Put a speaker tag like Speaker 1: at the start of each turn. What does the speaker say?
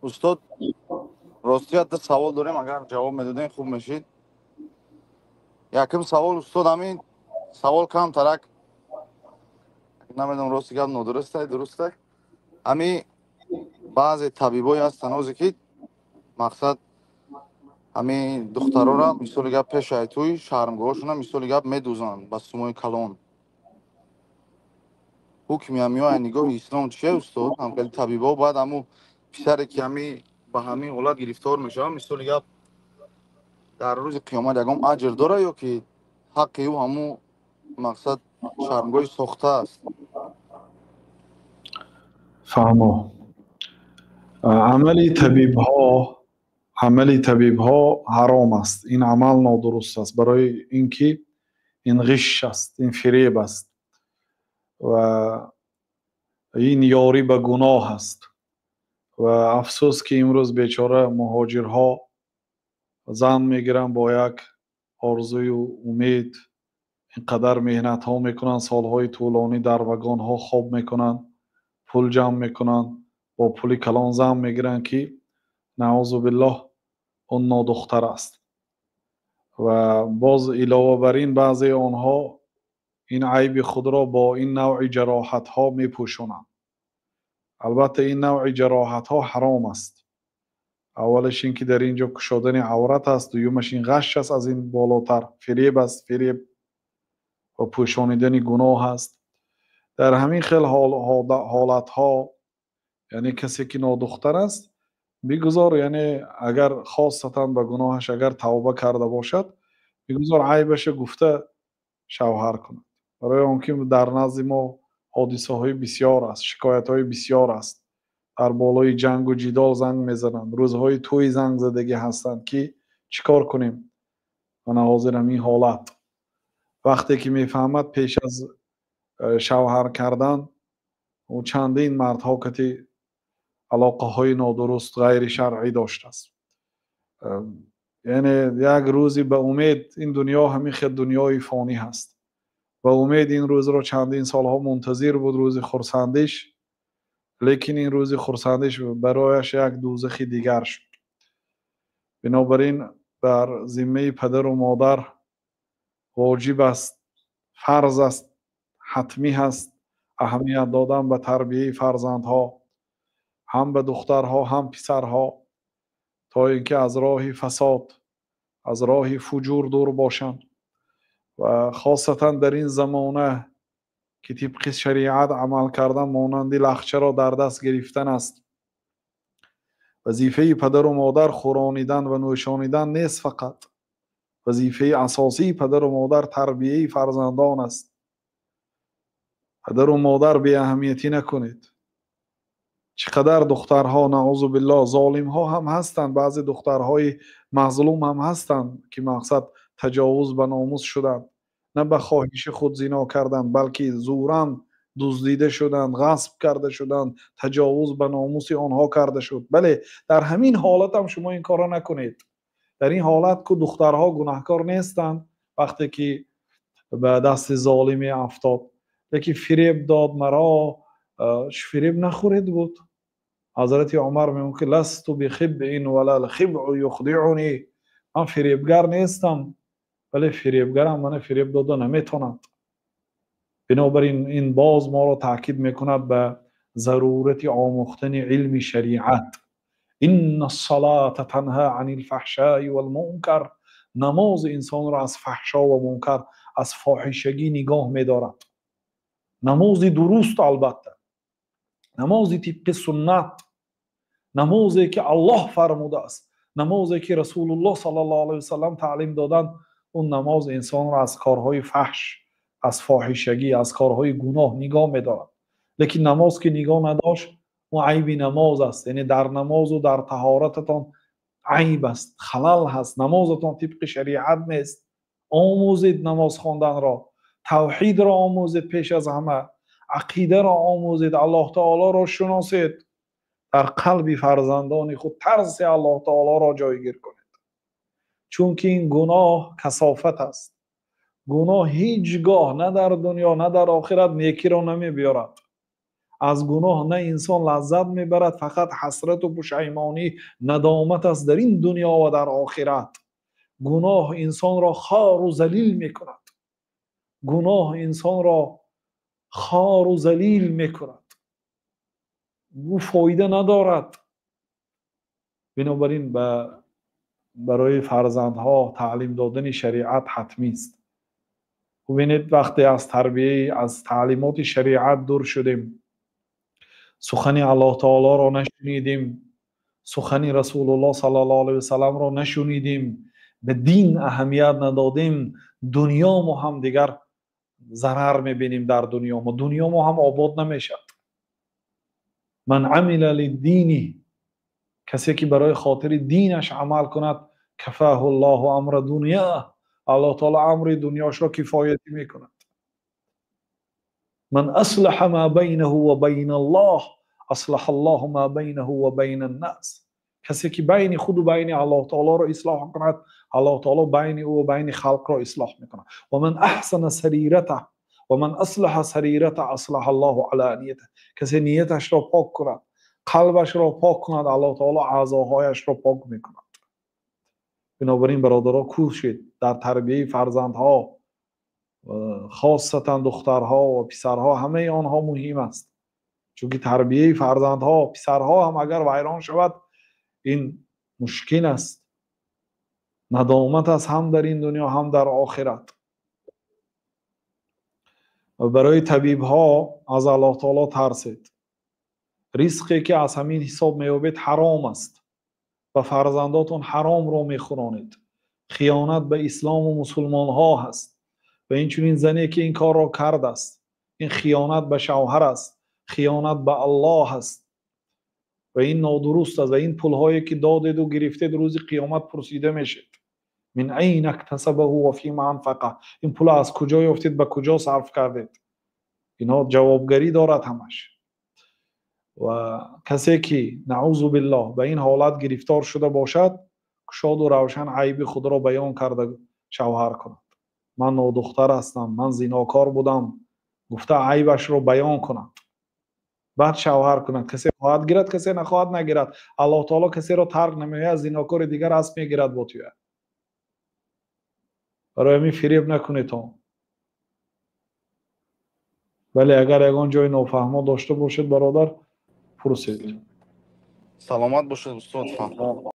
Speaker 1: استاد راستی حتی سوال داریم اگر جواب میدادین خوب میشید. یکم سوال استاد همین سوال کم ترک نمیدونم راستی گپ نادرسته درسته. همین بعضی طبیبای هستن اوزی که مقصد همین دخترها را مثال گپ پیش توی شرمگاهشون مثال گپ میدوزن با سومای کلان. حکمی همیو نگاه اسلام چیه استاد؟ هم خیلی طبیبا باید همو پسر که همی با همین حالت گرفتار میشه مثال گپ در روز قیامت یکم اجر داره یا که حقی او همو مقصد شرمگاه ساخته است.
Speaker 2: فهمو عملی طبیب ها حرام است. این عمل نادرست است برای اینکه این غش است، این فریب است و این یاری به گناه است. و افسوس که امروز بیچاره مهاجرها زن میگیرن با یک آرزوی و امید، اینقدر مهنت ها میکنن، سالهای طولانی در وگان ها خواب میکنن، پول جمع میکنن، با پول کلان زن میگیرن که نعوذ بالله اون نادختر است. و باز علاوه بر این بعضی آنها این عیب خود را با این نوع جراحت ها میپوشونند. البته این نوع جراحت ها حرام است. اولش این که در اینجا کشادن عورت است، دویمش این غش است، از این بالاتر فریب است، فریب و پوشانیدن گناه است. در همین خیل حالت ها یعنی کسی که نادختر است بگذار، یعنی اگر خاصتا به گناهش اگر توبه کرده باشد بگذار عیبش گفته شوهر کند. برای آنکه در نزد ما حادثه های بسیار است، شکایت های بسیار است. در بالای جنگ و جدال زنگ میزنند، روزهای توی زنگ زدگی هستند که چیکار کنیم؟ من حاضرم این حالت وقتی که میفهمد پیش از شوهر کردن و چندین مردها که علاقه های نادرست غیر شرعی داشته است. یعنی یک روزی به امید این دنیا همین خود دنیای فانی هست. به امید این روز رو چندین سالها منتظر بود، روز خرسندیش، لیکن این روز خرسندیش برایش یک دوزخ دیگر شد. بنابراین بر ذمه پدر و مادر واجب است، فرض است، حتمی هست اهمیت دادن به تربیه فرزندها، هم به دخترها هم پسرها، تا اینکه از راه فساد، از راه فجور دور باشند. و خاصتا در این زمانه که طبق شریعت عمل کردن مانند لخچه را در دست گرفتن است. وظیفه پدر و مادر خورانیدن و نوشانیدن نیست، فقط وظیفه اساسی پدر و مادر تربیه فرزندان است. پدر و مادر بی اهمیتی نکنید. چقدر دخترها نعوذ بالله ظالم ها هم هستند، بعضی دخترهای مظلوم هم هستند که مقصد تجاوز به ناموس شدند، نه به خواهش خود زنا کردند بلکه زوراً دزدیده شدند، غصب کرده شدند، تجاوز به ناموس آنها کرده شد. بله، در همین حالت هم شما این کارا نکنید. در این حالت که دخترها گناهکار نیستند وقتی که به دست ظالمی افتاد، لیکن فریب داد مرا، فریب نخورید بود. حضرت عمر میگه که لست بخبع ولا الخبع یخدعنی، من فریبگر نیستم ولی فریبگرم من فریب داده نمیتوند. بنابراین این باز ما را تاکید میکند به ضرورت آموختن علم شریعت. ان الصلاة تنهى عن الفحشاء والمنکر، نماز انسان را از فحشا و منکر، از فاحشگی نگاه میدارد. نماز درست، البته نماز طبق سنت، نمازی که الله فرموده است، نمازی که رسول الله صلی الله علیه وسلم تعلیم دادند، اون نماز انسان را از کارهای فحش، از فاحشگی، از کارهای گناه نگاه می‌دارد. لیکن نماز که نگاه نداشت اون عیب نماز است. یعنی در نماز و در طهارتتان عیب است، خلل هست، نمازتان طبق شریعت نیست. آموزید نماز خواندن را، توحید را آموزید، پیش از همه عقیده را آموزید، الله تعالی را شناسید، در قلب فرزندان خود ترس الله تعالی را جایگیر کنید. چون که این گناه کثافت است. گناه هیچگاه نه در دنیا نه در آخرت نیکی را نمی بیارد. از گناه نه انسان لذت میبرد، فقط حسرت و پشیمانی ندامت است در این دنیا و در آخرت. گناه انسان را خار و ذلیل میکند. گناه انسان را خار و ذلیل میکند. او فایده ندارد. بنابراین برای فرزندها تعلیم دادن شریعت حتمی است. ببینید وقتی از تربیه، از تعلیمات شریعت دور شدیم، سخن الله تعالی را نشنیدیم، سخن رسول الله صلی الله علیه و سلم را نشنیدیم، به دین اهمیت ندادیم، دنیا ما هم دیگر ضرر میبینیم. در دنیا ما هم آباد نمیشد. من عمل للدین، کسی که برای خاطر دینش عمل کند، کفاه الله امر دنیا، الله تعالی امر دنیاش را کفایتی میکند. من اصلح ما بینه و بین الله اصلح الله ما بینه و بین الناس. کسی که بین خود و بین الله تعالی را اصلاح کند، الله تعالی بین او و بین خلق را اصلاح میکند. و من احسن سریرته و من اصلح سریرته اصلح الله علانیته. کسی نیتش را پاک کند، قلبش را پاک کند، الله تعالی اعضاهایش را پاک میکند. بنابراین برادرها کوشید در تربیه فرزندها، خاصتا دخترها و پسرها، همه آنها مهم است. چون که تربیه فرزندها، پسرها هم اگر ویران شود این مشکل است. ندامت است هم در این دنیا هم در آخرت. و برای طبیب ها از الله تعالی ترسید. رزقی که از همین حساب میابید حرام است و فرزنداتون حرام رو میخورانید. خیانت به اسلام و مسلمان ها هست. و این چنین زنی که این کار را کرد است، این خیانت به شوهر است، خیانت به الله است و این نادرست است. و این پول هایی که دادید و گرفتید روز قیامت پرسیده میشید من این اکتسبه و فیما انفقه. این پول از کجا یافتید، به کجا صرف کردید؟ اینا جوابگری دارد همش. و کسی که نعوذ بالله به این حالت گرفتار شده باشد، شاد و روشن عیب خود را بیان کرده شوهر کند. من نادختر هستم، من زیناکار بودم، گفته عیبش رو بیان کند، بعد شوهر کند. کسی خواهد گیرد، کسی نخواهد نگیرد. الله تعالی کسی را ترک نمی‌کند، از زیناکار دیگر اسب میگیرد با توی. برای همین فریب نکنید تو. ولی اگر یگان جای نافهما داشته باشید برادر، پرسید.
Speaker 1: سلامت باشید استاد.